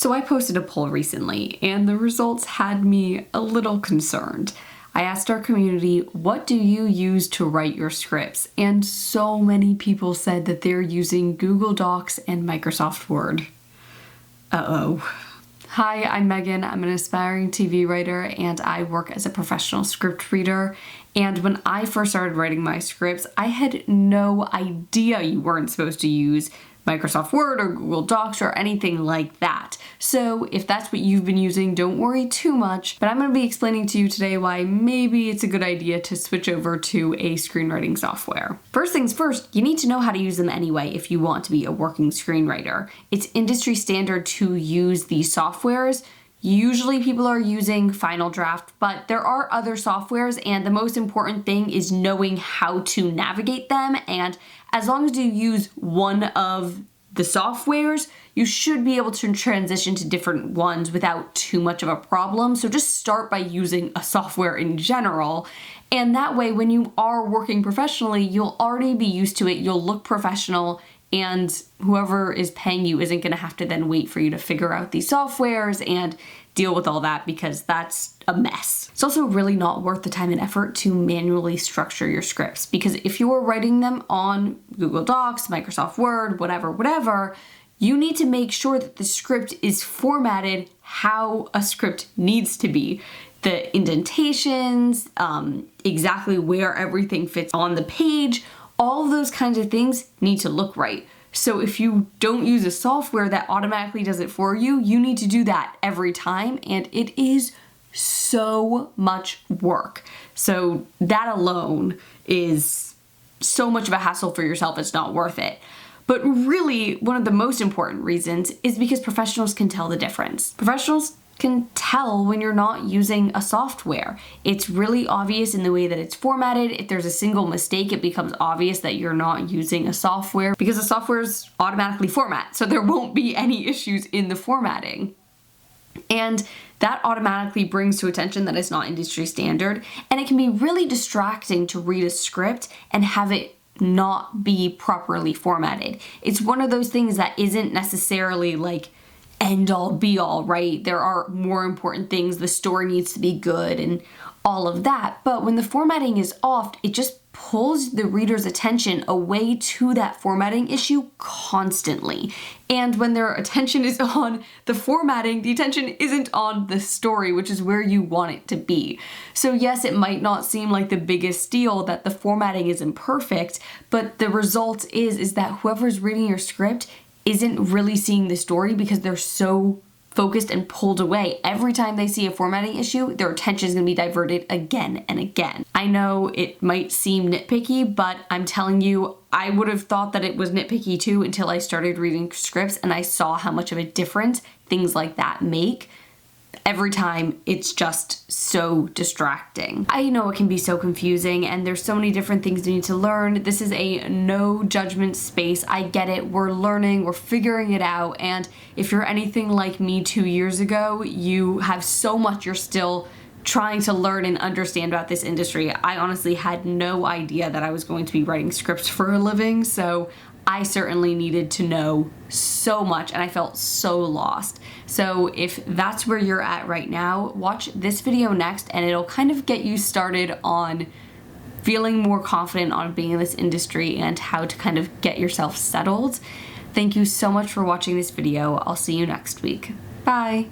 So I posted a poll recently, and the results had me a little concerned. I asked our community, what do you use to write your scripts? And so many people said that they're using Google Docs and Microsoft Word. Uh-oh. Hi, I'm Megan. I'm an aspiring TV writer, and I work as a professional script reader. And when I first started writing my scripts, I had no idea you weren't supposed to use Microsoft Word or Google Docs or anything like that. So if that's what you've been using, don't worry too much, but I'm going to be explaining to you today why maybe it's a good idea to switch over to a screenwriting software. First things first, you need to know how to use them anyway if you want to be a working screenwriter. It's industry standard to use these softwares. Usually people are using Final Draft, but there are other softwares, and the most important thing is knowing how to navigate them. And as long as you use one of the softwares, you should be able to transition to different ones without too much of a problem. So just start by using a software in general. And that way, when you are working professionally, you'll already be used to it. You'll look professional, and whoever is paying you isn't going to have to then wait for you to figure out these softwares and deal with all that, because that's a mess. It's also really not worth the time and effort to manually structure your scripts, because if you are writing them on Google Docs, Microsoft Word, whatever, you need to make sure that the script is formatted how a script needs to be. The indentations, exactly where everything fits on the page, all of those kinds of things need to look right. So if you don't use a software that automatically does it for you, you need to do that every time, and it is so much work. So that alone is so much of a hassle for yourself, it's not worth it. But really, one of the most important reasons is because professionals can tell the difference. Professionals can tell when you're not using a software. It's really obvious in the way that it's formatted. If there's a single mistake, it becomes obvious that you're not using a software, because the software's automatically format, so there won't be any issues in the formatting. And that automatically brings to attention that it's not industry standard, and it can be really distracting to read a script and have it not be properly formatted. It's one of those things that isn't necessarily like end all be all, right? There are more important things. The story needs to be good and all of that. But when the formatting is off, it just pulls the reader's attention away to that formatting issue constantly. And when their attention is on the formatting, the attention isn't on the story, which is where you want it to be. So yes, it might not seem like the biggest deal that the formatting isn't perfect, but the result is that whoever's reading your script isn't really seeing the story because they're so focused and pulled away. Every time they see a formatting issue, their attention is going to be diverted again and again. I know it might seem nitpicky, but I'm telling you, I would have thought that it was nitpicky too until I started reading scripts and I saw how much of a difference things like that make. Every time, it's just so distracting. I know it can be so confusing, and there's so many different things you need to learn. This is a no judgment space. I get it. We're learning, we're figuring it out, and if you're anything like me 2 years ago, you have so much you're still trying to learn and understand about this industry. I honestly had no idea that I was going to be writing scripts for a living, so I certainly needed to know so much, and I felt so lost. So if that's where you're at right now, watch this video next, and it'll kind of get you started on feeling more confident on being in this industry and how to kind of get yourself settled. Thank you so much for watching this video. I'll see you next week. Bye.